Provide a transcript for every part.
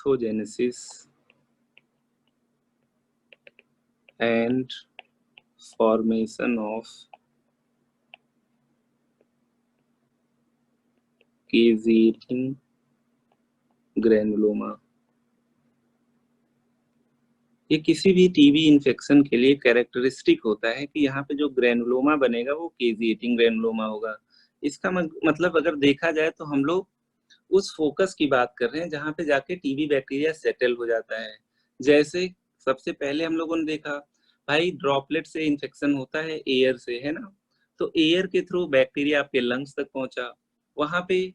Pathogenesis and formation of caseating granuloma. ये किसी भी टीबी इन्फेक्शन के लिए कैरेक्टरिस्टिक होता है कि यहाँ पे जो ग्रैनुलोमा बनेगा वो कैजिएटिंग ग्रैनुलोमा होगा। इसका मतलब अगर देखा जाए तो हम लोग उस फोकस की बात कर रहे हैं जहाँ पे जाके टीबी बैक्टीरिया सेटल हो जाता है। जैसे सबसे पहले हम लोगों ने देखा भाई ड्रॉपलेट से इन्फेक्शन होता है एयर से, है ना। तो एयर के थ्रू बैक्टीरिया आपके लंग्स तक पहुंचा। वहां पे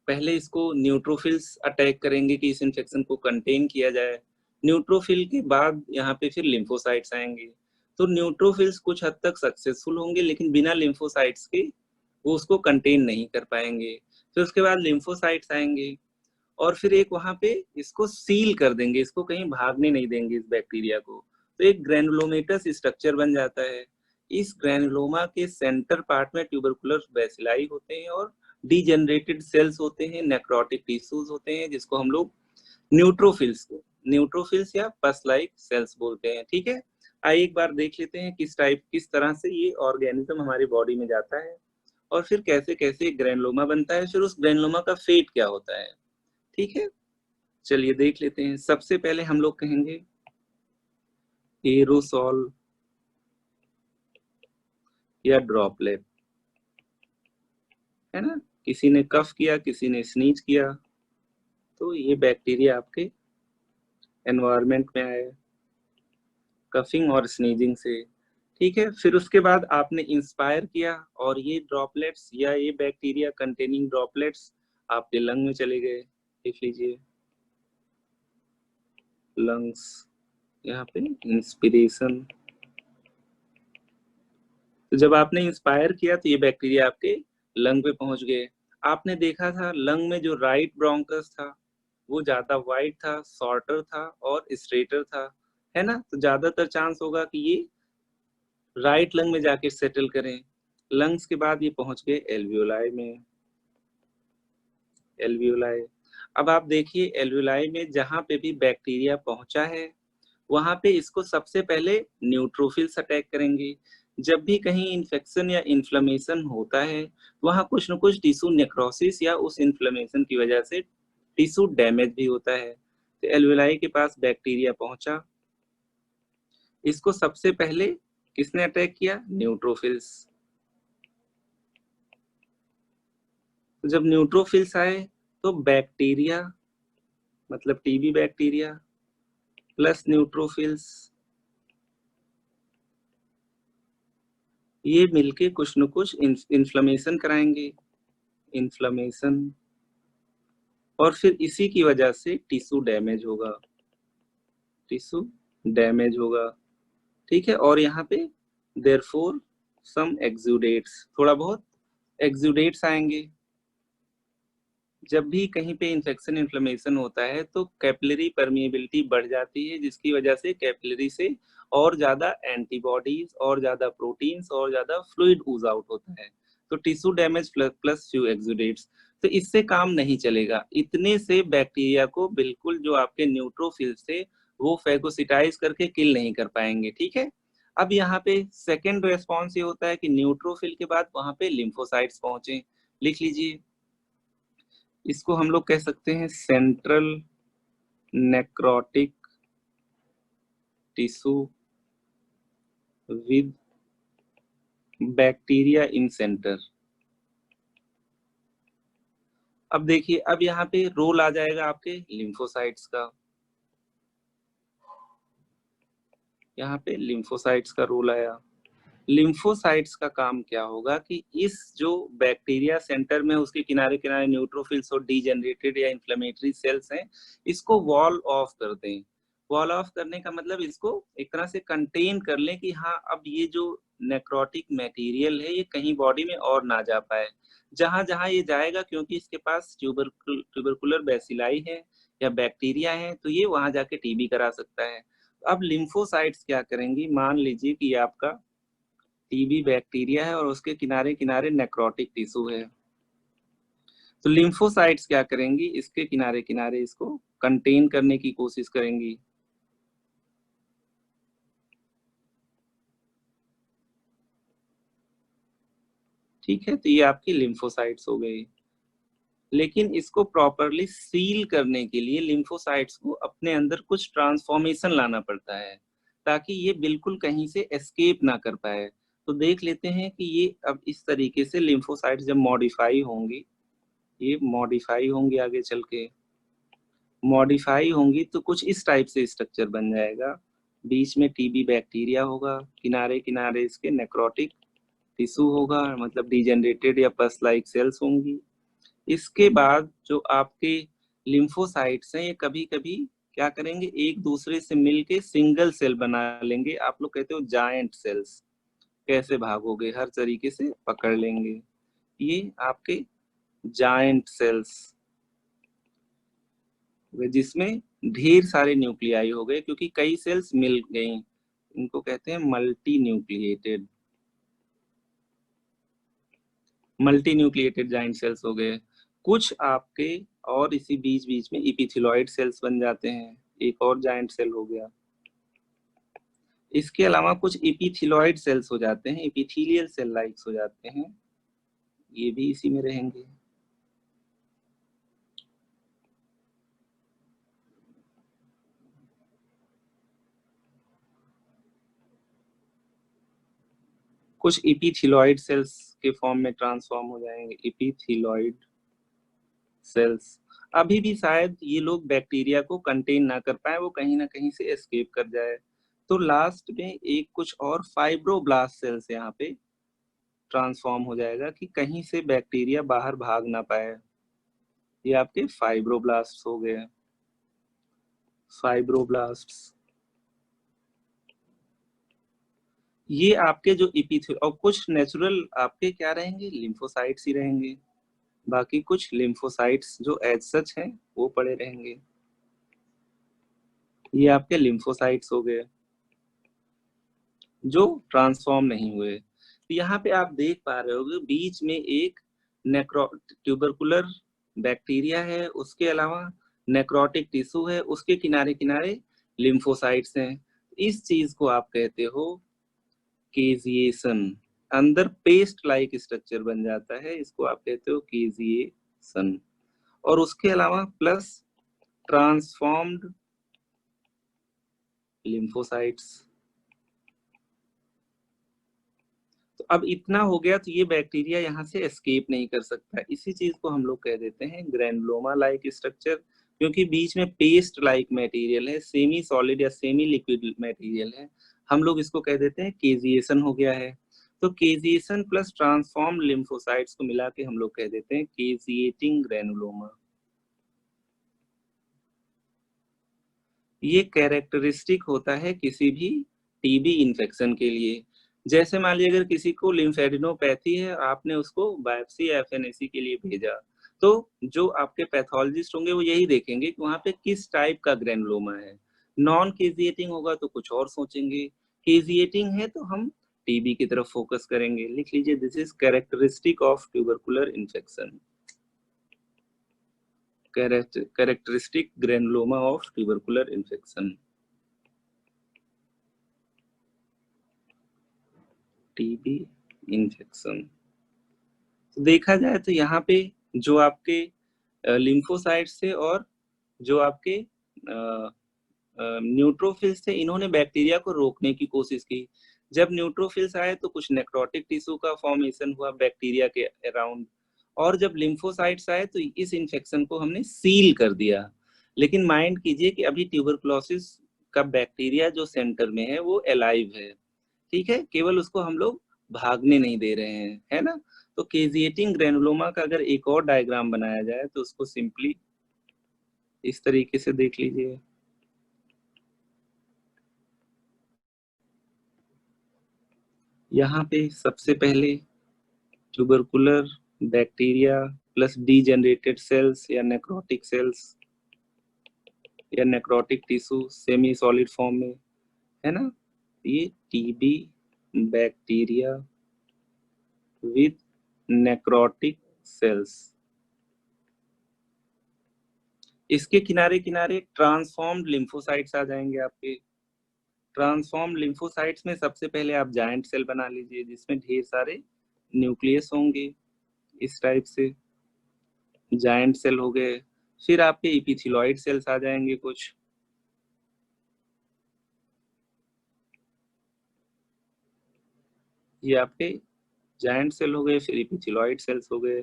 पहले इसको न्यूट्रोफिल्स अटैक करेंगे कि इस इन्फेक्शन को कंटेन किया जाए। न्यूट्रोफिल के बाद यहाँ पे फिर लिम्फोसाइट्स आएंगे। तो न्यूट्रोफिल्स कुछ हद तक सक्सेसफुल होंगे लेकिन बिना लिम्फोसाइट्स के वो उसको कंटेन नहीं कर पाएंगे। फिर उसके बाद लिम्फोसाइट्स आएंगे और फिर एक वहां पे इसको सील कर देंगे, इसको कहीं भागने नहीं देंगे इस बैक्टीरिया को। तो एक ग्रैनुलोमेटस स्ट्रक्चर बन जाता है। इस ग्रैनुलोमा के सेंटर पार्ट में ट्यूबरकुलर बैसिलाई होते हैं और डीजेनरेटेड सेल्स होते हैं, नेक्रोटिक टिश्यूज होते हैं जिसको हम लोग न्यूट्रोफिल्स या पस लाइक सेल्स बोलते हैं। ठीक है, आइए एक बार देख लेते हैं किस तरह से ये ऑर्गेनिज्म हमारी बॉडी में जाता है और फिर कैसे कैसे ग्रैनुलोमा बनता है, फिर उस ग्रैनुलोमा का फेट क्या होता है। ठीक है, चलिए देख लेते हैं। सबसे पहले हम लोग कहेंगे एरोसॉल या ड्रॉपलेट, है ना। किसी ने कफ किया, किसी ने स्नीज किया, तो ये बैक्टीरिया आपके एनवायरनमेंट में आए कफिंग और स्नीजिंग से। ठीक है, फिर उसके बाद आपने इंस्पायर किया और ये ड्रॉपलेट्स या ये बैक्टीरिया कंटेनिंग ड्रॉपलेट्स आपके लंग में चले गए। देख लीजिए लंग्स, यहाँ पे इंस्पिरेशन। तो जब आपने इंस्पायर किया तो ये बैक्टीरिया आपके लंग पे पहुंच गए। आपने देखा था लंग में जो राइट ब्रोंकस था वो ज्यादा वाइड था, शॉर्टर था और स्ट्रेटर था, है ना। तो ज्यादातर चांस होगा कि ये राइट लंग में जाके सेटल करें। लंग्स के बाद ये पहुंच गए एल्वियोलाई में। एल्वियोलाई, अब आप देखिए एल्वियोलाई में जहां पे भी बैक्टीरिया पहुंचा है वहां पे इसको सबसे पहले न्यूट्रोफिल्स अटैक करेंगे। जब भी कहीं इन्फेक्शन या इन्फ्लेमेशन होता है वहां कुछ न कुछ टिश्यू नेक्रोसिस या उस इन्फ्लेमेशन की वजह से टिश्यू डैमेज भी होता है। तो एल्वियोलाई के पास बैक्टीरिया पहुंचा, इसको सबसे पहले किसने अटैक किया? न्यूट्रोफिल्स। तो जब न्यूट्रोफिल्स आए तो बैक्टीरिया मतलब टीबी बैक्टीरिया प्लस न्यूट्रोफिल्स ये मिलके कुछ न कुछ इन्फ्लेमेशन कराएंगे, इन्फ्लेमेशन, और फिर इसी की वजह से टिश्यू डैमेज होगा, टिश्यू डैमेज होगा। ठीक है, और यहाँ पे देयरफॉर सम एक्सुडेट्स, थोड़ा बहुत एक्सुडेट्स आएंगे। जब भी कहीं पे इन्फेक्शन इन्फ्लेमेशन होता है तो कैपिलरी परमिएबिलिटी बढ़ जाती है जिसकी वजह से कैपिलरी से और ज्यादा एंटीबॉडीज और ज्यादा प्रोटीन्स और ज्यादा फ्लूइड ऊज आउट होता है। तो tissue damage plus few exudates, तो इससे काम नहीं चलेगा। इतने से बैक्टीरिया को बिल्कुल जो आपके न्यूट्रोफिल से वो फैगोसिटाइज करके किल नहीं कर पाएंगे। ठीक है, अब यहाँ पे सेकेंड रेस्पॉन्स ये होता है कि न्यूट्रोफिल के बाद वहां पे लिम्फोसाइट्स पहुंचे। लिख लीजिए, इसको हम लोग कह सकते हैं central necrotic tissue with bacteria in centre. अब देखिए, अब यहाँ पे रोल आ जाएगा आपके लिम्फोसाइट्स का, यहाँ पे लिम्फोसाइट्स का रोल आया। लिम्फोसाइट्स का काम क्या होगा कि इस जो बैक्टीरिया सेंटर में उसके किनारे किनारे न्यूट्रोफिल्स और डीजेनरेटेड या इन्फ्लेमेटरी सेल्स हैं, इसको वॉल ऑफ कर दें। वॉल ऑफ करने का मतलब इसको एक तरह से कंटेन कर लें कि हाँ अब ये जो नेक्रोटिक मटेरियल है ये कहीं बॉडी में और ना जा पाए। जहां जहां ये जाएगा, क्योंकि इसके पास ट्यूबरकुलर बैसिलाई है या बैक्टीरिया है, तो ये वहां जाके टीबी करा सकता है। अब लिम्फोसाइट्स क्या करेंगी, मान लीजिए कि ये आपका टीबी बैक्टीरिया है और उसके किनारे किनारे नेक्रोटिक टिश्यू है। तो लिम्फोसाइट्स क्या करेंगी, इसके किनारे किनारे इसको कंटेन करने की कोशिश करेंगी। ठीक है, तो ये आपकी लिम्फोसाइट्स हो गई। लेकिन इसको प्रॉपरली सील करने के लिए लिम्फोसाइट्स को अपने अंदर कुछ ट्रांसफॉर्मेशन लाना पड़ता है, ताकि ये बिल्कुल कहीं से एस्केप ना कर पाए। तो देख लेते हैं कि ये अब इस तरीके से लिम्फोसाइट्स जब मॉडिफाई होंगी, ये मॉडिफाई होंगी, आगे चल के मॉडिफाई होंगी तो कुछ इस टाइप से स्ट्रक्चर बन जाएगा। बीच में टीबी बैक्टीरिया होगा, किनारे किनारे इसके नेक्रोटिक टिश्यू होगा, मतलब डिजेनरेटेड या पस लाइक सेल्स होंगी। इसके बाद जो आपके लिम्फोसाइट्स हैं, ये कभी कभी क्या करेंगे, एक दूसरे से मिलके सिंगल सेल बना लेंगे। आप लोग कहते हो जायंट सेल्स, कैसे भागोगे, हर तरीके से पकड़ लेंगे। ये आपके जायंट सेल्स, जिसमें ढेर सारे न्यूक्लियाई हो गए क्योंकि कई सेल्स मिल गई, इनको कहते हैं मल्टी न्यूक्लिएटेड जाइंट सेल्स हो गए। कुछ आपके और इसी बीच बीच में इपिथेलॉइड सेल्स बन जाते हैं, एक और जाइंट सेल हो गया। इसके अलावा कुछ इपिथेलॉइड सेल्स हो जाते हैं, इपिथेलियल सेल लाइक्स हो जाते हैं, ये भी इसी में रहेंगे। कुछ इपिथेलॉइड सेल्स के फॉर्म में ट्रांसफॉर्म हो जाएंगे, इपिथेलॉइड सेल्स। अभी भी शायद ये लोग बैक्टीरिया को कंटेन ना कर पाए, वो कहीं ना कहीं से एस्केप कर जाए। तो लास्ट में एक कुछ और फाइब्रोब्लास्ट सेल्स यहाँ पे ट्रांसफॉर्म हो जाएगा कि कहीं से बैक्टीरिया बाहर भाग ना पाए। ये आपके फाइब्रोब्लास्ट हो गए, फाइब्रोब्लास्ट। ये आपके जो इपिथेल और कुछ नेचुरल आपके क्या रहेंगे, लिम्फोसाइट्स ही रहेंगे। बाकी कुछ लिम्फोसाइट्स जो एज सच हैं वो पड़े रहेंगे। ये आपके लिम्फोसाइट्स हो गए जो ट्रांसफॉर्म नहीं हुए। तो यहाँ पे आप देख पा रहे होगे बीच में एक नेक्रो ट्यूबरकुलर बैक्टीरिया है, उसके अलावा नेक्रोटिक टिश्यू है, उसके किनारे किनारे लिम्फोसाइट्स हैं। इस चीज को आप कहते हो केजिएशन। अंदर पेस्ट लाइक स्ट्रक्चर बन जाता है, इसको आप कहते हो केजिएशन। और उसके अलावा प्लस ट्रांसफॉर्म्ड लिम्फोसाइट्स। तो अब इतना हो गया, तो ये बैक्टीरिया यहाँ से एस्केप नहीं कर सकता। इसी चीज को हम लोग कह देते हैं ग्रैनुलोमा लाइक स्ट्रक्चर, क्योंकि बीच में पेस्ट लाइक मटेरियल है, सेमी सॉलिड या सेमी लिक्विड मटेरियल है, हम लोग इसको कह देते हैं केजिएशन हो गया है। तो केजिएशन प्लस ट्रांसफॉर्म लिम्फोसाइट्स को मिला के हम लोग कह देते हैं केजिएटिंग ग्रैनुलोमा। ये कैरेक्टरिस्टिक होता है किसी भी टीबी इन्फेक्शन के लिए। जैसे मान लीजिए अगर किसी को लिम्फेडिनोपैथी है, आपने उसको बायोप्सी या एफएनएसी के लिए भेजा, तो जो आपके पैथोलॉजिस्ट होंगे वो यही देखेंगे कि वहां पे किस टाइप का ग्रेनुलोमा है। नॉन केजिएटिंग होगा तो कुछ और सोचेंगे, केजिएटिंग है तो हम टीबी की तरफ फोकस करेंगे। लिख लीजिए, this is characteristic of tubercular infection, characteristic granuloma of tubercular infection, TB infection. तो देखा जाए तो यहाँ पे जो आपके लिम्फोसाइट्स थे और जो आपके न्यूट्रोफिल्स थे, इन्होंने बैक्टीरिया को रोकने की कोशिश की। जब न्यूट्रोफिल्स आए तो कुछ नेक्रोटिक टिश्यू का फॉर्मेशन हुआ बैक्टीरिया के अराउंड, और जब लिम्फोसाइट्स आए तो इस इन्फेक्शन को हमने सील कर दिया। लेकिन माइंड कीजिए कि अभी ट्यूबरकुलोसिस का बैक्टीरिया जो सेंटर में है वो अलाइव है, ठीक है, केवल उसको हम लोग भागने नहीं दे रहे हैं, है ना। तो केजिएटिंग ग्रेनुलोमा का अगर एक और डायग्राम बनाया जाए तो उसको सिंपली इस तरीके से देख लीजिए। यहाँ पे सबसे पहले tubercular bacteria plus degenerated cells या नेक्रोटिक सेल्स या necrotic tissue semi solid form में, है ना। ये TB bacteria with necrotic cells, इसके किनारे किनारे ट्रांसफॉर्म्ड लिम्फोसाइट्स आ जाएंगे आपके। ट्रांसफॉर्म लिम्फोसाइट्स में सबसे पहले आप जायंट सेल बना लीजिए जिसमें ढेर सारे न्यूक्लियस होंगे, इस टाइप से जायंट सेल हो गए। फिर आपके इपिथेलॉइड सेल्स आ जाएंगे कुछ, ये आपके जायंट सेल हो गए। फिर इपिथेलॉइड सेल्स हो गए।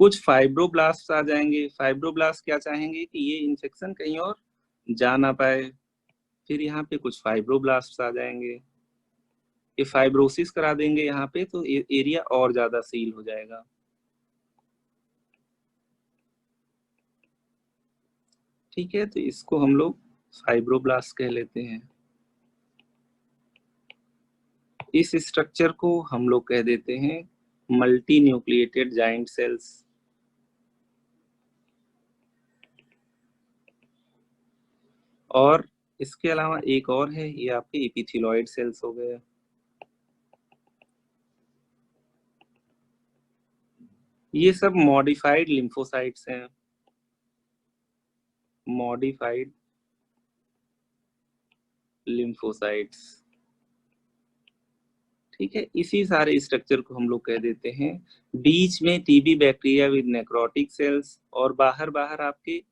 कुछ फाइब्रोब्लास्ट आ जाएंगे। फाइब्रोब्लास्ट क्या चाहेंगे कि ये इन्फेक्शन कहीं और जा ना पाए। फिर यहाँ पे कुछ फाइब्रोब्लास्ट आ जाएंगे, ये फाइब्रोसिस करा देंगे यहाँ पे, तो एरिया और ज्यादा सील हो जाएगा। ठीक है, तो इसको हम लोग फाइब्रोब्लास्ट कह लेते हैं। इस स्ट्रक्चर को हम लोग कह देते हैं मल्टी न्यूक्लिएटेड जाइंट सेल्स। और इसके अलावा एक और है, ये आपके इपिथेलॉइड सेल्स हो गए। ये सब मॉडिफाइड लिम्फोसाइट्स हैं, मॉडिफाइड लिम्फोसाइट्स। ठीक है, इसी सारे स्ट्रक्चर को हम लोग कह देते हैं। बीच में TB bacteria with necrotic sales, और बाहर बाहर आपके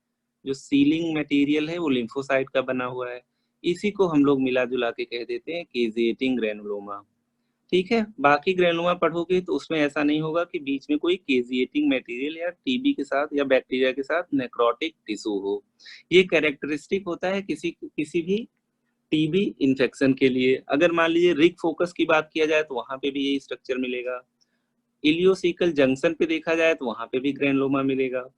जो सीलिंग मटेरियल है वो लिम्फोसाइट का बना हुआ है। इसी को हम लोग मिला जुला के कह देते हैं केजिएटिंग ग्रेनुलोमा। ठीक है, बाकी ग्रेनुलोमा पढ़ोगे तो उसमें ऐसा नहीं होगा कि बीच में कोई केजिएटिंग मटेरियल या टीबी के साथ या बैक्टीरिया के साथ नेक्रोटिक टिश्यू हो। ये कैरेक्टरिस्टिक होता है किसी किसी भी टीबी इन्फेक्शन के लिए। अगर मान लीजिए रिक फोकस की बात किया जाए तो वहां पे भी यही स्ट्रक्चर मिलेगा। इलियोसिकल जंक्शन पे देखा जाए तो वहां पे भी ग्रेनुलोमा मिलेगा।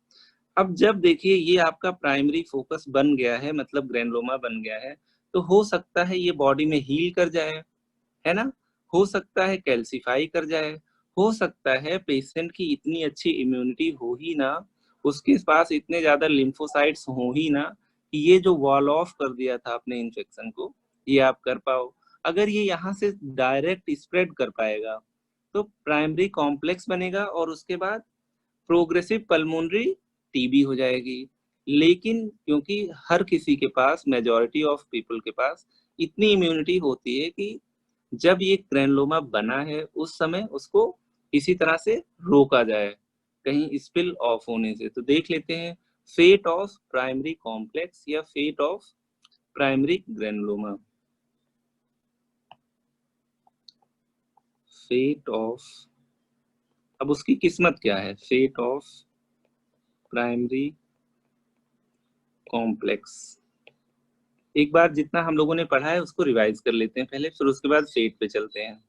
अब जब देखिए ये आपका प्राइमरी फोकस बन गया है, मतलब ग्रेनुलोमा बन गया है, तो हो सकता है ये बॉडी में हील कर जाए, है ना। हो सकता है कैल्सिफाई कर जाए, हो सकता है पेशेंट की इतनी अच्छी इम्यूनिटी हो ही ना, उसके पास इतने ज्यादा लिम्फोसाइट्स हो ही ना कि ये जो वॉल ऑफ कर दिया था अपने इन्फेक्शन को, ये आप कर पाओ। अगर ये यहाँ से डायरेक्ट स्प्रेड कर पाएगा तो प्राइमरी कॉम्प्लेक्स बनेगा और उसके बाद प्रोग्रेसिव पल्मोनरी टीबी हो जाएगी। लेकिन क्योंकि हर किसी के पास, मेजॉरिटी ऑफ पीपल के पास इतनी इम्यूनिटी होती है कि जब ये ग्रेनुलोमा बना है उस समय उसको किसी तरह से रोका जाए कहीं स्पिल ऑफ होने से। तो देख लेते हैं फेट ऑफ प्राइमरी कॉम्प्लेक्स या fate of primary granuloma. Fate of, अब उसकी किस्मत क्या है, फेट ऑफ प्राइमरी कॉम्प्लेक्स। एक बार जितना हम लोगों ने पढ़ा है उसको रिवाइज कर लेते हैं पहले, फिर उसके बाद फेट पे चलते हैं।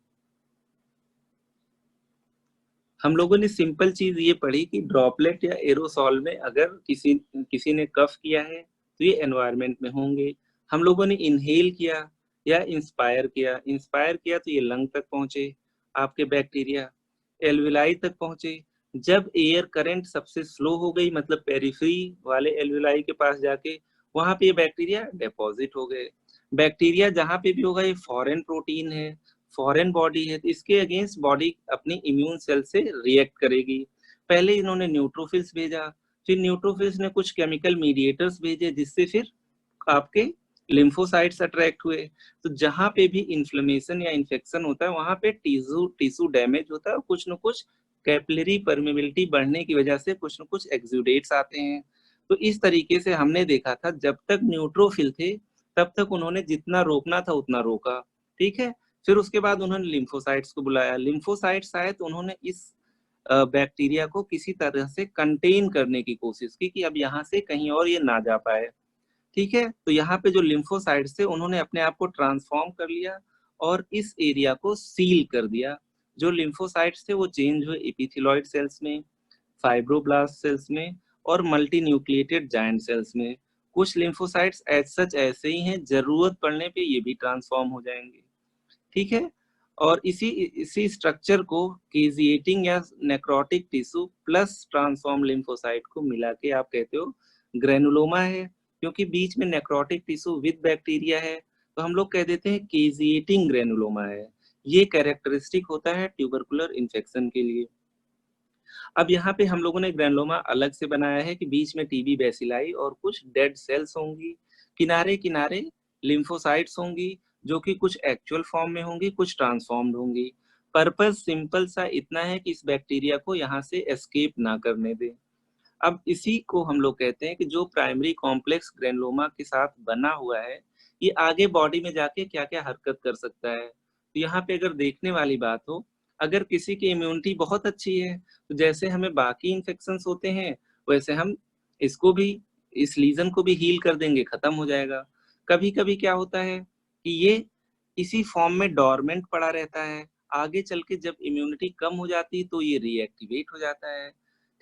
हम लोगों ने सिंपल चीज ये पढ़ी कि ड्रॉपलेट या एरोसॉल में अगर किसी किसी ने कफ किया है तो ये एनवायरनमेंट में होंगे। हम लोगों ने इनहेल किया या इंस्पायर किया तो ये लंग तक पहुंचे, आपके बैक्टीरिया एल्विलाई तक पहुंचे। जब एयर करंट सबसे स्लो हो गई, मतलब पेरिफेरी वाले एल्विलाई के पास जाके, वहां पे ये बैक्टीरिया डिपॉजिट हो गए। बैक्टीरिया जहां पे भी होगा ये फॉरेन प्रोटीन है, फॉरेन बॉडी है, तो इसके अगेंस्ट बॉडी अपनी इम्यून सेल से रिएक्ट करेगी। पहले इन्होंने न्यूट्रोफिल्स भेजा, फिर न्यूट्रोफिल्स ने कुछ केमिकल मीडिएटर्स भेजे जिससे फिर आपके लिम्फोसाइट्स अट्रैक्ट हुए। तो जहां पे भी इन्फ्लेमेशन या इन्फेक्शन होता है वहां पे टिश्यू टिश्यू डैमेज होता है और कुछ न कुछ कैपिलरी परमेबिलिटी बढ़ने की वजह से कुछ न कुछ एक्सुडेट्स आते हैं। तो इस तरीके से हमने देखा था जब तक न्यूट्रोफिल थे तब तक उन्होंने जितना रोकना था उतना रोका। ठीक है, फिर उसके बाद उन्होंने लिम्फोसाइट्स को बुलाया। लिम्फोसाइट्स आए तो उन्होंने इस बैक्टीरिया को किसी तरह से कंटेन करने की कोशिश की कि अब यहाँ से कहीं और ये ना जा पाए। ठीक है, तो यहाँ पे जो लिम्फोसाइट्स थे उन्होंने अपने आप को ट्रांसफॉर्म कर लिया और इस एरिया को सील कर दिया। जो लिम्फोसाइट्स थे वो चेंज हुए इपिथेलॉइड सेल्स में, फाइब्रोब्लास्ट सेल्स में और मल्टी न्यूक्लिएटेड जायंट सेल्स में। कुछ लिम्फोसाइट्स एज सच ऐसे ही हैं, जरूरत पड़ने पे ये भी ट्रांसफॉर्म हो जाएंगे। ठीक है, और इसी इसी स्ट्रक्चर को केजिएटिंग या necrotic tissue plus transform lymphocyte को मिला के आप कहते हो ग्रेनुलोमा है। क्योंकि बीच में नेक्रोटिक टिश्यू विद बैक्टीरिया है तो हम लोग कह देते हैं केजिएटिंग ग्रेनुलोमा है। ये कैरेक्टरिस्टिक होता है ट्यूबरकुलर इन्फेक्शन के लिए। अब यहाँ पे हम लोगों ने ग्रैनुलोमा अलग से बनाया है कि बीच में टीबी बेसिलाई और कुछ डेड सेल्स होंगी, किनारे-किनारे लिम्फोसाइट्स होंगी, जो कि कुछ एक्चुअल फॉर्म में होंगी, कुछ ट्रांसफॉर्म्ड होंगी। पर्पज़ सिंपल सा इतना है कि इस बैक्टीरिया को यहाँ से एस्केप ना करने दें। अब इसी को हम लोग कहते हैं कि जो प्राइमरी कॉम्प्लेक्स ग्रैनुलोमा के साथ बना हुआ है, ये आगे बॉडी में जाके क्या-क्या हरकत कर सकता है। तो यहाँ पे अगर देखने वाली बात हो, अगर किसी की इम्यूनिटी बहुत अच्छी है, तो जैसे हमें बाकी इन्फेक्शंस होते हैं, वैसे हम इसको भी इस लीज़न को भी हील कर देंगे, खत्म हो जाएगा। कभी-कभी क्या होता है कि ये इसी फॉर्म में डोरमेंट पड़ा रहता है, आगे चल के जब इम्यूनिटी कम हो जाती है, तो ये रीएक्टिवेट हो जाता है।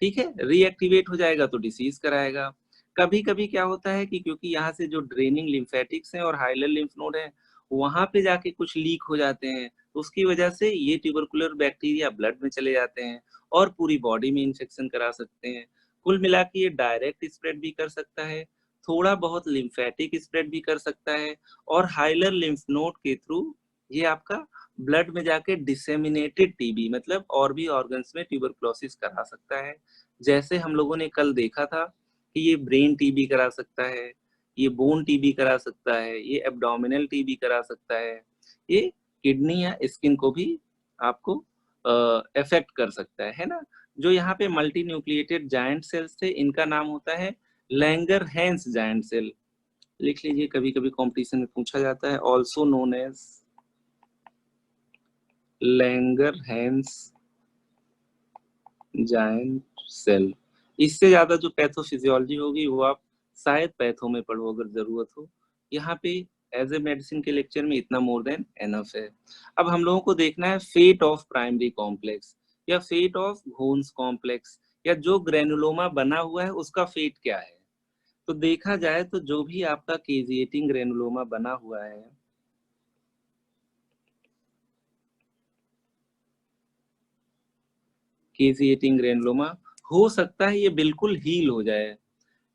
ठीक है? रीएक्टिवेट हो जाएगा तो डिसीज़ कराएगा। कभी-कभी क्या होता है कि क्योंकि यहाँ से जो ड्रेनिंग लिम्फैटिक्स हैं और हाइलर लिम्फ नोड हैं, वहाँ पे जाके कुछ लीक हो जाते हैं, तो उसकी वजह से ये ट्यूबरकुलर बैक्टीरिया ब्लड में चले जाते हैं और पूरी बॉडी में इन्फेक्शन करा सकते हैं। कुल मिला के ये डायरेक्ट स्प्रेड भी कर सकता है, थोड़ा बहुत लिम्फैटिक स्प्रेड भी कर सकता है और हाइलर लिम्फ नोड के थ्रू ये आपका ब्लड में जाके डिसेमिनेटेड टीबी मतलब और भी ऑर्गन्स में ट्यूबरकुलोसिस करा सकता है। जैसे हम लोगों ने कल देखा था कि ये ब्रेन टीबी करा सकता है, ये बोन टीबी करा सकता है, ये एब्डोमिनल टीबी करा सकता है, ये किडनी या स्किन को भी आपको अफ़ेक्ट कर सकता है ना? जो यहाँ पे मल्टी न्यूक्लिएटेड जायंट सेल्स थे, इनका नाम होता है लैंगरहैंस जायंट सेल। लिख लीजिए, कभी-कभी कॉम्पिटिशन में पूछा जाता है, also known as Langhans giant cell. इससे ज़्यादा जो पैथोफिज़ियोलॉजी होगी वो आप शायद पैथो में पढ़ो अगर ज़रूरत हो। यहाँ पे एज़ अ मेडिसिन के लेक्चर में इतना मोर देन इनफ है। अब हम लोगों को देखना है फेट ऑफ प्राइमरी कॉम्प्लेक्स या फेट ऑफ घोन्स कॉम्प्लेक्स या जो ग्रैनुलोमा बना हुआ है उसका फेट क्या है? तो देखा जाए तो जो भी आपका केज़िएटिंग ग्रैनुलोमा बना हुआ है, केज़िएटिंग ग्रैनुलोमा हो सकता है ये बिल्कुल हील हो जाए।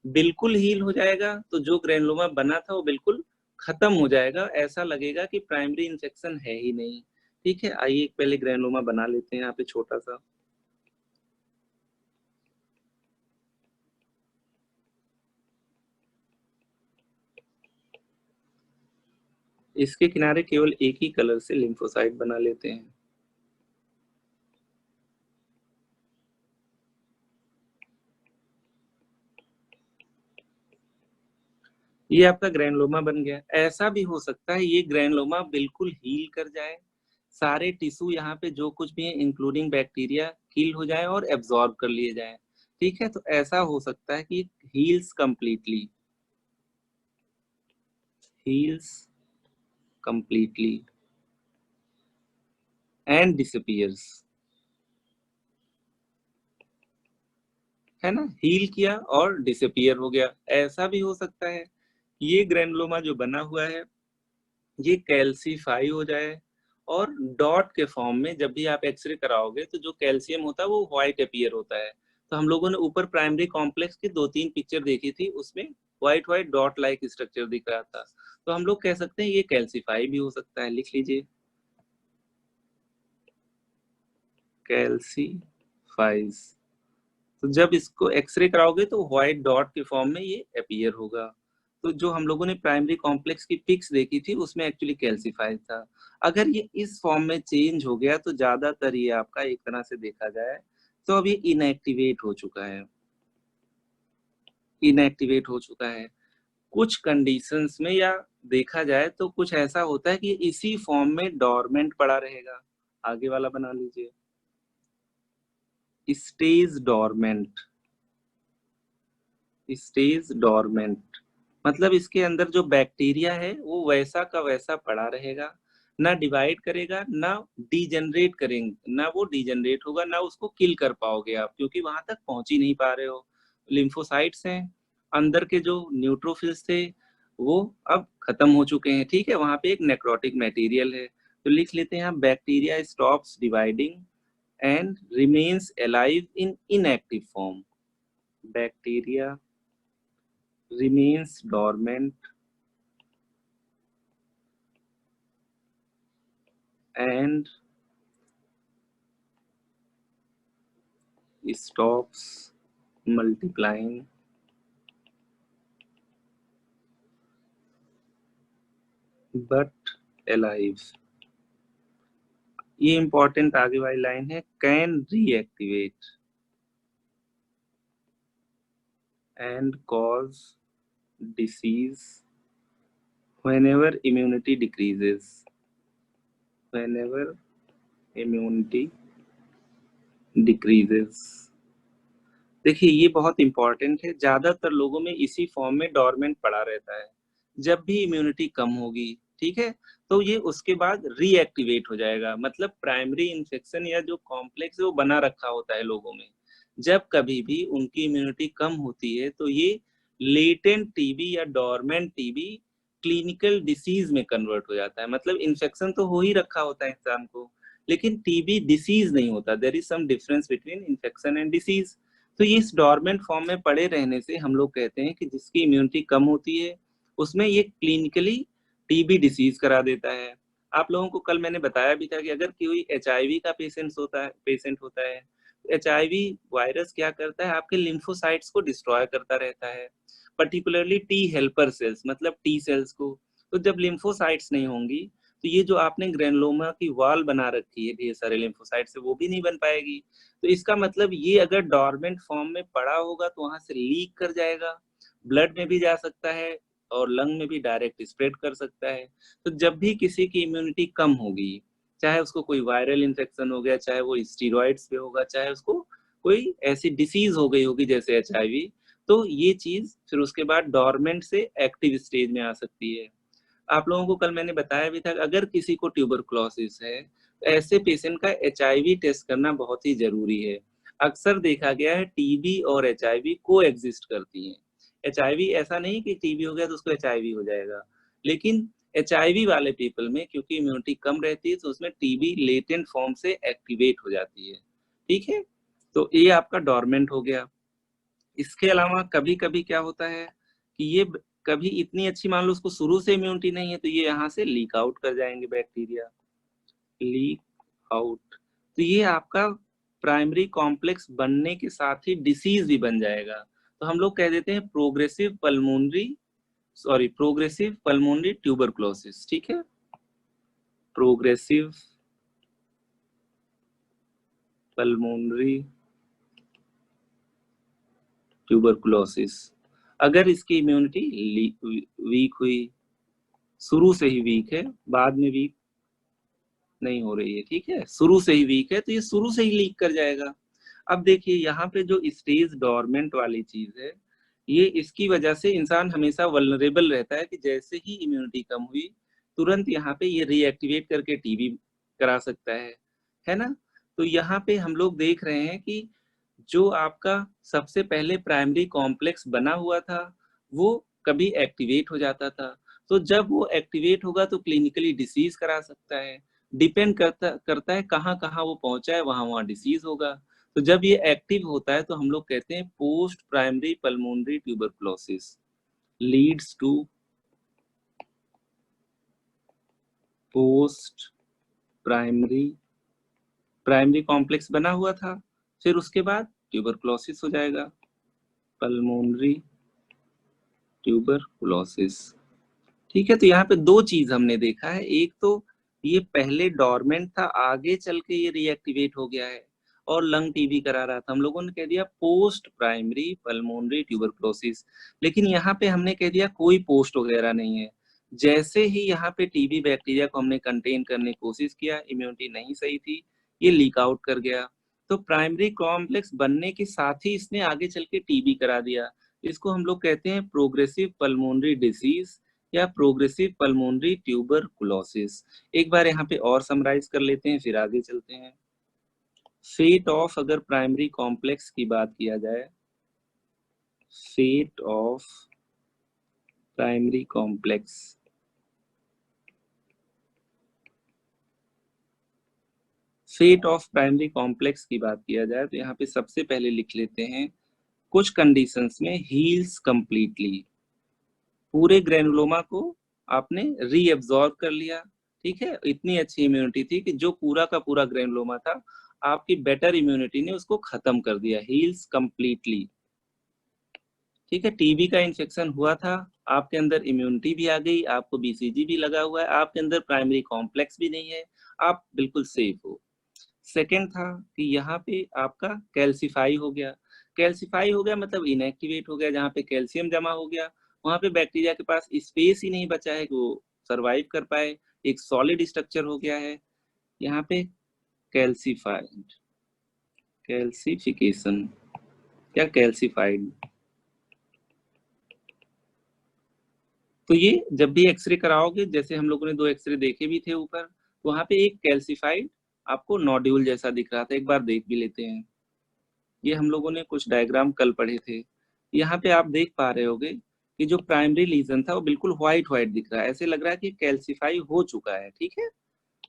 बिल्कुल हील हो जाएगा, तो जो ग्रैनुलोमा बना था वो बिल्कुल खत्म हो जाएगा, ऐसा लगेगा कि प्राइमरी इन्फेक्शन है ही नहीं। ठीक है? आइए एक पहले ग्रैनुलोमा बना लेते हैं यहाँ पे छोटा-सा। इसके किनारे केवल एक ही कलर से लिम्फोसाइट बना लेते हैं। ये आपका ग्रैनुलोमा बन गया। ऐसा भी हो सकता है ये ग्रैनुलोमा बिल्कुल हील कर जाए, सारे टिश्यू यहाँ पे जो कुछ भी है इंक्लूडिंग बैक्टीरिया किल हो जाए और एब्ज़ॉर्ब कर लिए जाएँ। ठीक है? तो ऐसा हो सकता है कि heels completely, heels completely and disappears. है ना? हील किया और डिसअपीयर हो गया। ऐसा भी हो सकता है, ये ग्रैनुलोमा जो बना हुआ है, ये कैल्सिफ़ाई हो जाए और डॉट के फॉर्म में जब भी आप एक्स-रे कराओगे तो जो कैल्शियम होता है वो व्हाइट अपीयर होता है। तो हम लोगों ने ऊपर प्राइमरी कॉम्प्लेक्स की 2-3 पिक्चर देखी थी, उसमें व्हाइट-व्हाइट डॉट लाइक स्ट्रक्चर दिख रहा था। तो हम लोग कह सकते हैं ये कैल्सिफ़ाई भी हो सकता है, लिख लीजिए कैल्सिफ़ाइज़। तो जब इसको एक्स-रे कराओगे तो व्हाइट डॉट के फॉर्म में ये अपीयर होगा। तो जो हम लोगों ने प्राइमरी कॉम्प्लेक्स की पिक्स देखी थी उसमें एक्चुअली कैल्सिफाइड था। अगर ये इस फॉर्म में चेंज हो गया तो ज़्यादातर ये आपका एक तरह से देखा जाए तो अब ये इनएक्टिवेट हो चुका है, इनएक्टिवेट हो चुका है। कुछ कंडीशंस में या देखा जाए तो कुछ ऐसा होता है कि इसी फॉर्म में डोरमेंट पड़ा रहेगा। आगे वाला बना लीजिए, स्टेज डोरमेंट, स्टेज डोरमेंट मतलब इसके अंदर जो बैक्टीरिया है वो वैसा का वैसा पड़ा रहेगा, ना डिवाइड करेगा, ना डीजेनरेट करेंगे, ना वो डीजेनरेट होगा, ना उसको किल कर पाओगे आप क्योंकि वहाँ तक पहुँच ही नहीं पा रहे हो। लिम्फोसाइट्स हैं, अंदर के जो न्यूट्रोफिल्स थे, वो अब खत्म हो चुके हैं, ठीक है? वहाँ पे एक नेक्रोटिक मटेरियल है। तो लिख लेते हैं हम bacteria stops dividing and remains alive in inactive form. Bacteria remains dormant and stops multiplying but alive। ये इंपॉर्टेंट आगे वाली लाइन है, can reactivate and cause disease whenever immunity decreases, whenever immunity decreases। देखिए ये बहुत इंपॉर्टेंट है, ज्यादातर लोगों में इसी फॉर्म में डोरमेंट पड़ा रहता है। जब भी इम्यूनिटी कम होगी, ठीक है, तो ये उसके बाद रीएक्टिवेट हो जाएगा। मतलब प्राइमरी इन्फेक्शन या जो कॉम्प्लेक्स है वो बना रखा होता है लोगों में। जब कभी भी उनकी इम्यूनिटी कम होती है तो ये लेटेंट टीबी या डोरमेंट टीबी क्लिनिकल डिसीज में कन्वर्ट हो जाता है। मतलब इन्फेक्शन तो हो ही रखा होता है इंसान को, लेकिन टीबी डिसीज नहीं होता। There is some difference between infection and disease. तो ये इस डोरमेंट फॉर्म में पड़े रहने से हम लोग कहते हैं कि जिसकी इम्यूनिटी कम होती है उसमें ये क्लिनिकली टीबी डिसीज करा देता है। आप लोगों को कल मैंने बताया भी था कि अगर कोई एचआईवी का पेशेंट होता है, एचआईवी वायरस क्या करता है, आपके लिम्फोसाइट्स को डिस्ट्रॉय करता रहता है, पर्टिकुलरली टी हेल्पर सेल्स, मतलब टी सेल्स को। तो जब लिम्फोसाइट्स नहीं होंगी तो ये जो आपने ग्रेनुलोमा की वॉल बना रखी है ढेर सारे लिम्फोसाइट से, वो भी नहीं बन पाएगी। तो इसका मतलब ये अगर डोरमेंट फॉर्म में पड़ा होगा तो वहां से लीक कर जाएगा, ब्लड में भी जा सकता है और लंग में भी डायरेक्ट स्प्रेड कर सकता है। तो जब भी किसी की इम्यूनिटी कम होगी, चाहे उसको कोई वायरल इन्फेक्शन हो गया, चाहे वो स्टीरॉइड्स पे होगा, चाहे उसको कोई ऐसी डिसीज हो गई होगी जैसे एचआईवी, तो ये चीज फिर उसके बाद डोरमेंट से एक्टिव स्टेज में आ सकती है। आप लोगों को कल मैंने बताया भी था, अगर किसी को ट्यूबरकुलोसिस है तो ऐसे पेशेंट का एचआईवी टेस्ट करना बहुत ही जरूरी है। अक्सर देखा गया है टीबी और एचआईवी को एग्जिस्ट करती हैं। एचआईवी ऐसा नहीं कि टीबी हो गया तो उसको एचआईवी हो जाएगा, लेकिन एचआईवी वाले पीपल में क्योंकि इम्यूनिटी कम रहती है तो उसमें टीबी लेटेंट फॉर्म से एक्टिवेट हो जाती है। ठीक है, तो ये आपका डोरमेंट हो गया। इसके अलावा कभी कभी क्या होता है कि ये कभी इतनी अच्छी, मान लो उसको शुरू से इम्यूनिटी नहीं है, तो ये यहाँ से लीक आउट कर जाएंगे बैक्टीरिया, लीक आउट। तो ये आपका प्राइमरी कॉम्प्लेक्स बनने के साथ ही डिसीज भी बन जाएगा। तो हम लोग कह देते हैं प्रोग्रेसिव पल्मोनरी ट्यूबरकुलोसिस। ठीक है, प्रोग्रेसिव पल्मोनरी ट्यूबरकुलोसिस। अगर इसकी इम्यूनिटी वीक हुई, शुरू से ही वीक है, बाद में वीक नहीं हो रही है, ठीक है, शुरू से ही वीक है, तो ये शुरू से ही लीक कर जाएगा। अब देखिए यहाँ पे जो स्टेज डोरमेंट वाली चीज है, ये इसकी वजह से इंसान हमेशा वल्नरेबल रहता है कि जैसे ही इम्यूनिटी कम हुई तुरंत यहाँ पे ये रीएक्टिवेट करके टीबी करा सकता है ना। तो यहाँ पे हम लोग देख रहे हैं कि जो आपका सबसे पहले प्राइमरी कॉम्प्लेक्स बना हुआ था वो कभी एक्टिवेट हो जाता था, तो जब वो एक्टिवेट होगा तो क्लिनिकली डिसीज करा सकता है। डिपेंड करता करता है कहाँ कहाँ वो पहुंचा है, वहां वहां डिसीज होगा। तो जब ये एक्टिव होता है तो हम लोग कहते हैं post primary pulmonary tuberculosis leads to post primary complex बना हुआ था, फिर उसके बाद ट्यूबरकुलोसिस हो जाएगा, पल्मोनरी ट्यूबरकुलोसिस। ठीक है, तो यहाँ पे दो चीज हमने देखा है, एक तो ये पहले डोरमेंट था, आगे चल के ये रीएक्टिवेट हो गया है और लंग टीबी करा रहा था, हम लोगों ने कह दिया पोस्ट प्राइमरी पल्मोनरी ट्यूबरकुलोसिस। लेकिन यहाँ पे हमने कह दिया कोई पोस्ट वगैरह नहीं है। जैसे ही यहाँ पे टीबी बैक्टीरिया को हमने कंटेन करने की कोशिश किया, इम्यूनिटी नहीं सही थी, ये लीक आउट कर गया। तो प्राइमरी कॉम्प्लेक्स बनने के साथ ही इसने आगे चल के टीबी करा दिया। इसको हम लोग कहते हैं प्रोग्रेसिव पल्मोनरी डिसीज या प्रोग्रेसिव पल्मोनरी ट्यूबरकुलोसिस। एक बार यहाँ पे और समराइज कर लेते हैं, फिर आगे चलते हैं। फेट ऑफ, अगर प्राइमरी कॉम्प्लेक्स की बात किया जाए, fate of primary complex, fate of primary complex की बात किया जाए तो यहाँ पे सबसे पहले लिख लेते हैं, कुछ कंडीशंस में हील्स कंप्लीटली, पूरे ग्रेनुलोमा को आपने रीएब्जॉर्ब कर लिया। ठीक है, इतनी अच्छी इम्यूनिटी थी कि जो पूरा का पूरा ग्रेनुलोमा था आपकी बेटर इम्यूनिटी ने उसको खत्म कर दिया, हील्स कंप्लीटली। ठीक है, टीबी का इन्फेक्शन हुआ था, आपके अंदर इम्यूनिटी भी आ गई, आपको बीसीजी भी लगा हुआ है, आपके अंदर प्राइमरी कॉम्प्लेक्स भी नहीं है, आप बिल्कुल सेफ हो। सेकेंड था कि यहाँ पे आपका कैल्सिफाई हो गया। कैल्सिफाई हो गया मतलब इनएक्टिवेट हो गया, जहाँ पे कैल्शियम जमा हो गया वहाँ पे बैक्टीरिया के पास स्पेस ही नहीं बचा है कि वो सर्वाइव कर पाए, एक सॉलिड स्ट्रक्चर हो गया है यहाँ पे। कैल्सिफाइड, कैल्सिफिकेशन या कैल्सिफाइड। तो ये जब भी एक्सरे कराओगे, जैसे हम लोगों ने 2 एक्सरे देखे भी थे ऊपर, वहां पे एक कैल्सिफाइड आपको नोड्यूल जैसा दिख रहा था, एक बार देख भी लेते हैं। ये हम लोगों ने कुछ डायग्राम कल पढ़े थे। यहाँ पे आप देख पा रहे होगे कि जो प्राइमरी लीजन था वो बिल्कुल व्हाइट व्हाइट दिख रहा है, ऐसे लग रहा है कि कैल्सिफाई हो चुका है। ठीक है,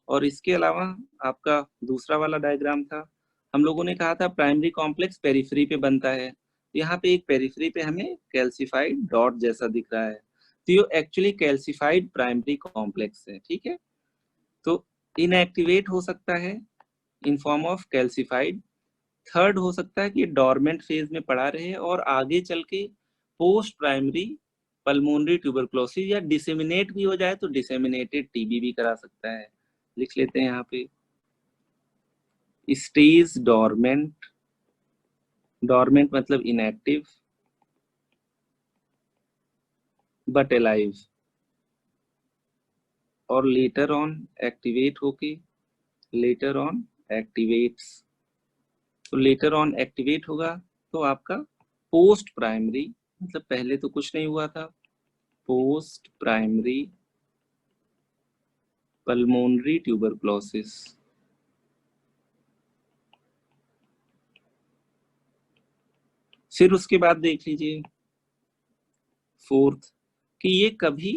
और इसके अलावा आपका दूसरा वाला डायग्राम था, हम लोगों ने कहा था प्राइमरी कॉम्प्लेक्स पेरिफेरी पे बनता है, यहाँ पे एक पेरिफेरी पे हमें कैल्सिफाइड डॉट जैसा दिख रहा है, तो ये एक्चुअली कैल्सिफाइड प्राइमरी कॉम्प्लेक्स है। ठीक है, तो इनएक्टिवेट हो सकता है in form of calcified. Third हो सकता है कि डॉर्मेंट फेज में पड़ा रहे और आगे चल के पोस्ट प्राइमरी पल्मोनरी ट्यूबरक्लोसिस या डिसेमिनेट भी हो जाए तो डिसेमिनेटेड टीबी भी करा सकता है। लिख लेते हैं यहाँ पे, स्टेज डॉर्मेंट, डॉर्मेंट मतलब इनएक्टिव बट अलाइव, और लेटर ऑन एक्टिवेट होके, लेटर ऑन एक्टिवेट्स, तो लेटर ऑन एक्टिवेट होगा तो आपका पोस्ट प्राइमरी, मतलब पहले तो कुछ नहीं हुआ था, पोस्ट प्राइमरी पल्मोनरी ट्यूबरक्लोसिस। फिर उसके बाद देख लीजिए फोर्थ, कि ये कभी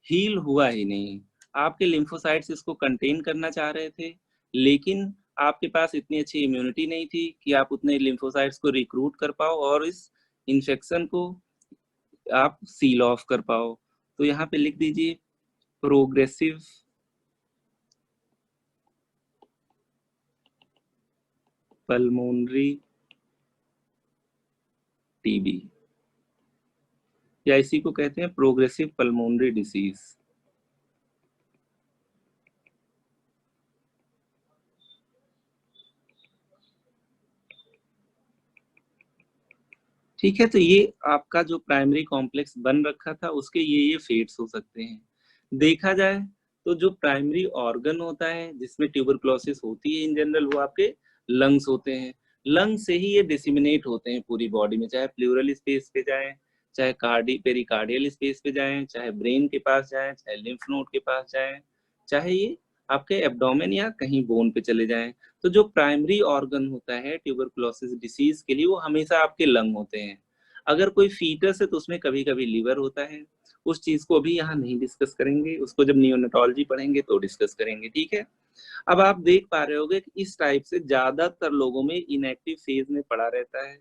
हील हुआ ही नहीं, आपके लिम्फोसाइट्स इसको कंटेन करना चाह रहे थे, लेकिन आपके पास इतनी अच्छी इम्यूनिटी नहीं थी कि आप उतने लिम्फोसाइट्स को रिक्रूट कर पाओ और इस इन्फेक्शन को आप सील ऑफ कर पाओ। तो यहाँ पे लिख दीजिए प्रोग्रेसिव पल्मोनरी टीबी, या इसी को कहते हैं प्रोग्रेसिव पल्मोनरी डिसीज। ठीक है, तो ये आपका जो प्राइमरी कॉम्प्लेक्स बन रखा था उसके ये फेट्स हो सकते हैं। देखा जाए तो जो प्राइमरी ऑर्गन होता है जिसमें ट्यूबरक्लोसिस होती है इन जनरल, वो आपके लंग्स होते हैं। लंग से ही ये डिसिमिनेट होते हैं पूरी बॉडी में, चाहे प्लूरल स्पेस पे जाएं, चाहे पेरिकार्डियल स्पेस पे जाएं, चाहे ब्रेन के पास जाएं, चाहे लिम्फ नोड के पास जाएं, चाहे ये आपके एब्डोमेन या कहीं बोन पे चले जाएं। तो जो प्राइमरी ऑर्गन होता है ट्यूबरकुलोसिस डिसीज के लिए वो हमेशा आपके लंग होते हैं। अगर कोई फीटस है तो उसमें कभी कभी लीवर होता है, उस चीज को अभी यहाँ नहीं डिस्कस करेंगे, उसको जब नियोनेटोलॉजी पढ़ेंगे तो डिस्कस करेंगे। ठीक है, अब आप देख पा रहे होगे कि इस टाइप से ज्यादातर लोगों में इनएक्टिव फेज में पड़ा रहता है।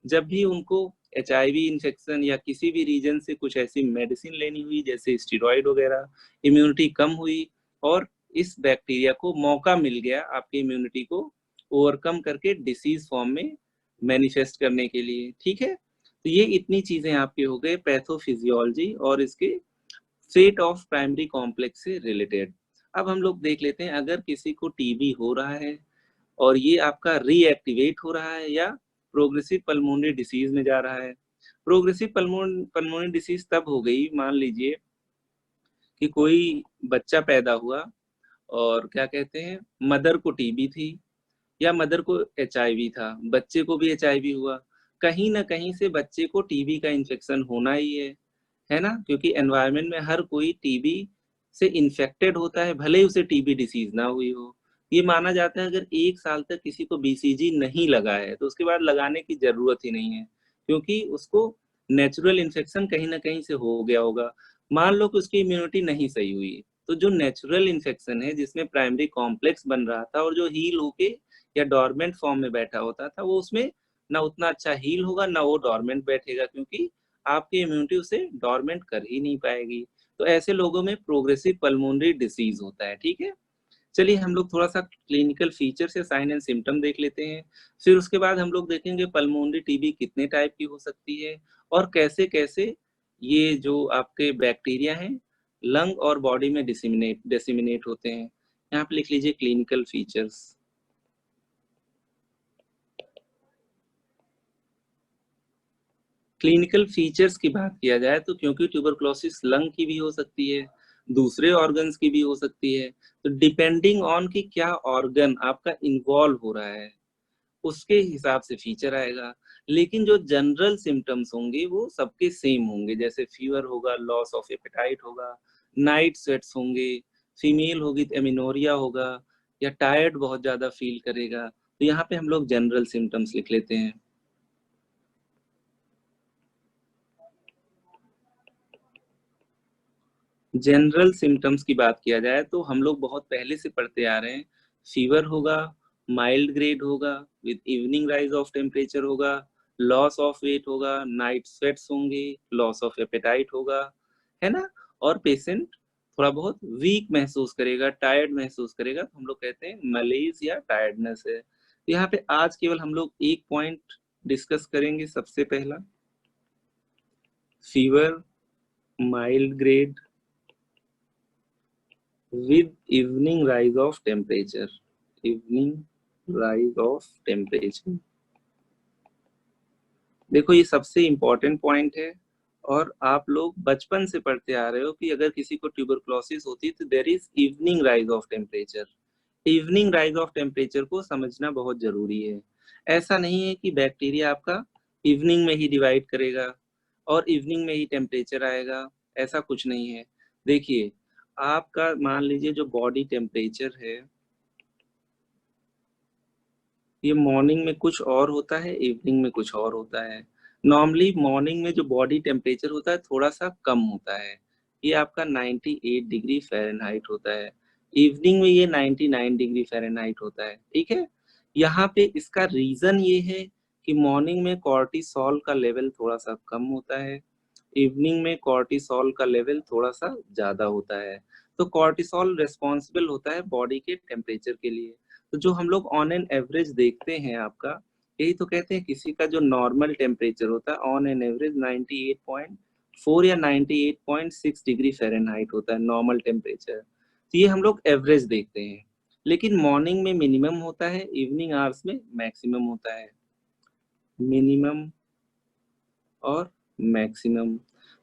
जब भी उनको एचआईवी इन्फेक्शन या किसी भी रीजन से कुछ ऐसी मेडिसिन लेनी हुई जैसे स्टीरॉयड वगैरह, इम्यूनिटी कम हुई और इस बैक्टीरिया को मौका मिल गया आपकी इम्यूनिटी को ओवरकम करके डिसीज फॉर्म में मैनिफेस्ट करने के लिए। ठीक है, तो ये इतनी चीजें आपके हो गए पैथोफिजियोलॉजी और इसके फेट ऑफ प्राइमरी कॉम्प्लेक्स से रिलेटेड। अब हम लोग देख लेते हैं अगर किसी को टीबी हो रहा है और ये आपका रीएक्टिवेट हो रहा है या प्रोग्रेसिव पल्मोनरी डिसीज में जा रहा है। प्रोग्रेसिव पल्मोनरी डिसीज तब हो गई, मान लीजिए कि कोई बच्चा पैदा हुआ और क्या कहते हैं मदर को टीबी थी या मदर को एचआईवी था, बच्चे को भी एचआईवी हुआ, कहीं ना कहीं से बच्चे को टीबी का इन्फेक्शन होना ही है ना, क्योंकि एनवायरनमेंट में हर कोई टीबी से इन्फेक्टेड होता है भले ही उसे टीबी डिसीज ना हुई हो। ये माना जाता है अगर 1 साल तक किसी को बीसीजी नहीं लगा है तो उसके बाद लगाने की जरूरत ही नहीं है, क्योंकि उसको नेचुरल इन्फेक्शन कहीं ना कहीं से हो गया होगा। मान लो कि उसकी इम्यूनिटी नहीं सही हुई, तो जो नेचुरल इन्फेक्शन है जिसमें प्राइमरी कॉम्प्लेक्स बन रहा था और जो हील होके या डॉर्मेंट फॉर्म में बैठा होता था, वो उसमें ना उतना अच्छा हील होगा ना वो डॉर्मेंट बैठेगा, क्योंकि आपकी इम्यूनिटी उसे डॉर्मेंट कर ही नहीं पाएगी। तो ऐसे लोगों में प्रोग्रेसिव पल्मोनरी डिसीज होता है। ठीक है, चलिए हम लोग थोड़ा सा क्लिनिकल फीचर्स या साइन एंड सिम्टम देख लेते हैं। फिर उसके बाद हम लोग देखेंगे पल्मोनरी टीबी कितने टाइप की हो सकती है और कैसे कैसे ये जो आपके बैक्टीरिया हैं लंग और बॉडी में डिसिमिनेट होते हैं। यहाँ पे लिख लीजिए क्लिनिकल फीचर्स। क्लिनिकल फीचर्स की बात किया जाए तो क्योंकि ट्यूबरकुलोसिस लंग की भी हो सकती है, दूसरे ऑर्गन्स की भी हो सकती है, तो डिपेंडिंग ऑन कि क्या ऑर्गन आपका इन्वॉल्व हो रहा है उसके हिसाब से फीचर आएगा। लेकिन जो जनरल सिम्टम्स होंगे वो सबके सेम होंगे, जैसे फीवर होगा, लॉस ऑफ एपेटाइट होगा, नाइट स्वेट्स होंगे, फीमेल होगी तो एमिनोरिया होगा या टायर्ड बहुत ज्यादा फील करेगा। तो यहाँ पे हम लोग जनरल सिम्टम्स लिख लेते हैं। जनरल सिम्टम्स की बात किया जाए तो हम लोग बहुत पहले से पढ़ते आ रहे हैं। फीवर होगा, माइल्ड ग्रेड होगा, with evening rise of temperature होगा, लॉस ऑफ वेट होगा, नाइट स्वेट्स होंगे, लॉस ऑफ एपेटाइट होगा, है ना। और पेशेंट थोड़ा बहुत वीक महसूस करेगा, टायर्ड महसूस करेगा, तो हम लोग कहते हैं मलेज या टायर्डनेस है। तो यहाँ पे आज केवल हम लोग एक पॉइंट डिस्कस करेंगे। सबसे पहला, fever mild grade with evening rise of temperature, evening rise of temperature। देखो ये सबसे इम्पोर्टेंट पॉइंट है और आप लोग बचपन से पढ़ते आ रहे हो कि अगर किसी को ट्यूबरकुलोसिस होती है तो there is evening rise of temperature. Evening rise of temperature को समझना बहुत जरूरी है। ऐसा नहीं है कि बैक्टीरिया आपका इवनिंग में ही डिवाइड करेगा और इवनिंग में ही टेम्परेचर आएगा, ऐसा कुछ नहीं है। देखिए आपका मान लीजिए जो बॉडी टेम्परेचर है ये मॉर्निंग में कुछ और होता है, इवनिंग में कुछ और होता है। नॉर्मली मॉर्निंग में जो बॉडी टेम्परेचर होता है थोड़ा सा कम होता है, ये आपका 98 डिग्री फ़ारेनहाइट होता है। इवनिंग में ये 99 डिग्री फ़ारेनहाइट होता है, ठीक है। यहाँ पे इसका रीजन ये है कि मॉर्निंग में कॉर्टिसोल का लेवल थोड़ा सा कम होता है, इवनिंग में कॉर्टिसोल का लेवल थोड़ा सा ज्यादा होता है। तो कॉर्टिसोल रिस्पॉन्सिबल होता है बॉडी के टेम्परेचर के लिए। तो जो हम लोग ऑन एन एवरेज देखते हैं आपका, यही तो कहते हैं किसी का जो नॉर्मल टेम्परेचर होता है ऑन एन एवरेज 98.4 या 98.6 डिग्री फ़ारेनहाइट होता है नॉर्मल टेम्परेचर। तो ये हम लोग एवरेज देखते हैं, लेकिन मॉर्निंग में मिनिमम होता है, इवनिंग आवर्स में मैक्सिमम होता है। मिनिमम और मैक्सिमम।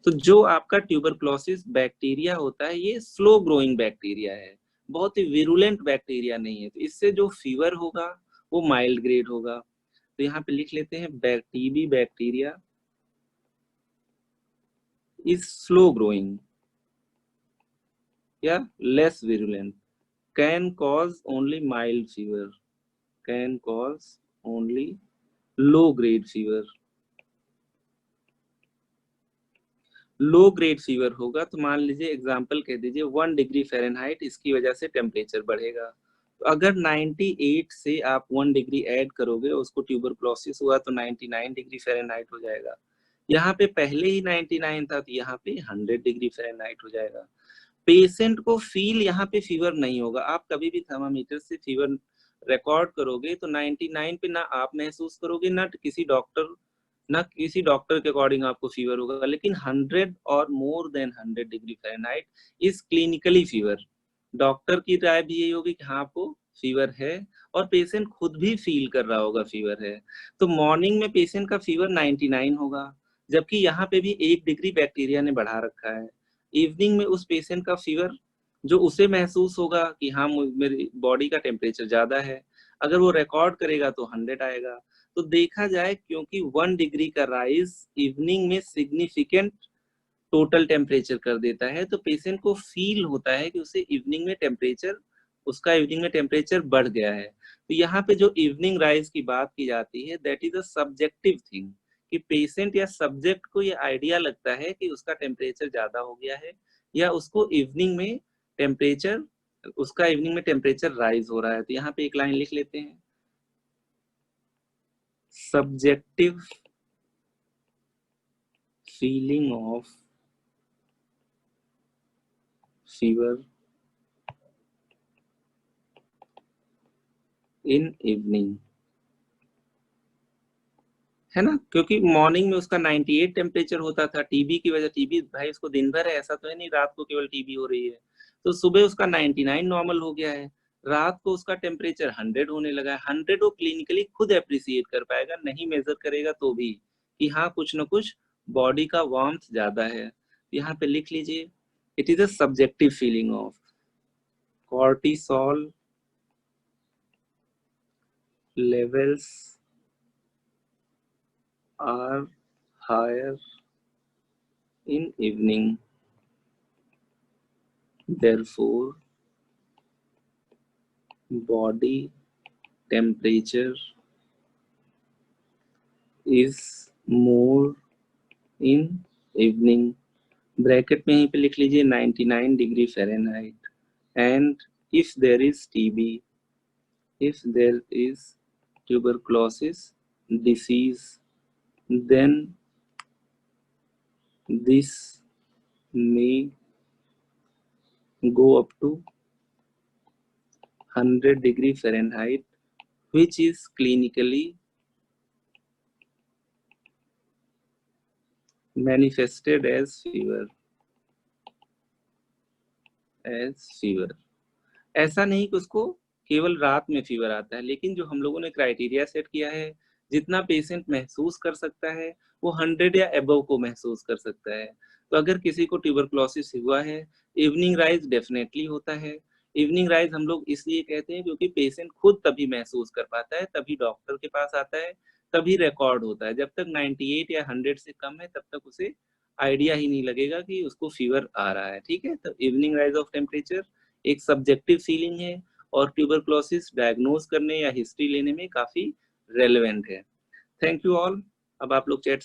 तो जो आपका ट्यूबरकुलोसिस बैक्टीरिया होता है ये स्लो ग्रोइंग बैक्टीरिया है, बहुत ही विरुलेंट बैक्टीरिया नहीं है, तो इससे जो फीवर होगा वो माइल्ड ग्रेड होगा। तो यहाँ पे लिख लेते हैं TB bacteria is slow growing या less virulent, can cause only mild fever, can cause only low grade fever. Low grade fever होगा तो मान लीजिए एग्जांपल कह दीजिए 1 डिग्री फ़ारेनहाइट, इसकी वजह से टेम्परेचर बढ़ेगा। तो अगर 98 से आप 1 डिग्री ऐड करोगे, उसको ट्यूबरकुलोसिस हुआ तो 99 डिग्री फ़ारेनहाइट हो जाएगा। यहाँ पे पहले ही 99 था तो यहाँ पे 100 डिग्री फ़ारेनहाइट हो जाएगा। पेशेंट को फील यहाँ पे फीवर नहीं होगा। आप कभी भी थर्मामीटर से फीवर रिकॉर्ड करोगे तो 99 पे ना आप महसूस करोगे, ना किसी डॉक्टर के अकॉर्डिंग आपको फीवर होगा, लेकिन 100 और more than 100 degree Fahrenheit is clinically fever. Doctor की राय भी यही होगी कि हाँ आपको फीवर है और पेशेंट खुद भी फील कर रहा होगा फीवर है। तो मॉर्निंग में पेशेंट का फीवर 99 होगा, जबकि यहाँ पे भी 1 डिग्री बैक्टीरिया ने बढ़ा रखा है। इवनिंग में उस पेशेंट का फीवर जो उसे महसूस होगा कि हाँ मेरी बॉडी का टेम्परेचर ज्यादा है, अगर वो रिकॉर्ड करेगा तो 100 आएगा। तो देखा जाए क्योंकि 1 डिग्री का राइज इवनिंग में सिग्निफिकेंट टोटल टेम्परेचर कर देता है, तो पेशेंट को फील होता है कि उसे इवनिंग में टेम्परेचर उसका इवनिंग में टेम्परेचर बढ़ गया है। तो यहाँ पे जो इवनिंग राइज की बात की जाती है that is a subjective thing, कि पेशेंट या सब्जेक्ट को ये आइडिया लगता है कि उसका टेम्परेचर ज्यादा हो गया है या उसको इवनिंग में टेम्परेचर उसका इवनिंग में टेम्परेचर राइज हो रहा है। तो यहाँ पे एक लाइन लिख लेते हैं, subjective feeling of fever in evening, है ना, क्योंकि मॉर्निंग में उसका 98 टेम्परेचर होता था। टीबी की वजह, टीबी भाई उसको दिन भर है, ऐसा तो है नहीं रात को केवल टीबी हो रही है। तो सुबह उसका 99 नॉर्मल हो गया है, रात को उसका टेम्परेचर 100 होने लगा है। 100 वो क्लिनिकली खुद एप्रिसिएट कर पाएगा, नहीं मेजर करेगा तो भी, कि हाँ कुछ न कुछ बॉडी का वार्मथ ज्यादा है। यहाँ पे लिख लीजिए, it is a subjective feeling of cortisol levels are higher in evening, therefore body temperature is more in evening। Bracket में यहीं पे लिख लीजिए 99 degree Fahrenheit. And if there is TB, if there is tuberculosis disease, then this may go up to 100 degree Fahrenheit, which is clinically manifested as fever। ऐसा नहीं कि उसको केवल रात में फीवर आता है, लेकिन जो हम लोगों ने क्राइटेरिया सेट किया है, जितना पेशेंट महसूस कर सकता है वो 100 या अबव को महसूस कर सकता है। तो अगर किसी को ट्यूबरकुलोसिस हुआ है, इवनिंग राइज डेफिनेटली होता है। इवनिंग राइज हम लोग इसलिए कहते हैं क्योंकि पेशेंट खुद तभी महसूस कर पाता है, तभी डॉक्टर के पास आता है, तभी रिकॉर्ड होता है। जब तक 98 या 100 से कम है तब तक उसे आइडिया ही नहीं लगेगा कि उसको फीवर आ रहा है। ठीक है, तो इवनिंग राइज ऑफ टेम्परेचर एक सब्जेक्टिव फीलिंग है और ट्यूबरकुलोसिस डायग्नोज करने या हिस्ट्री लेने में काफी रेलेवेंट है। Thank you all. अब आप लोग चैट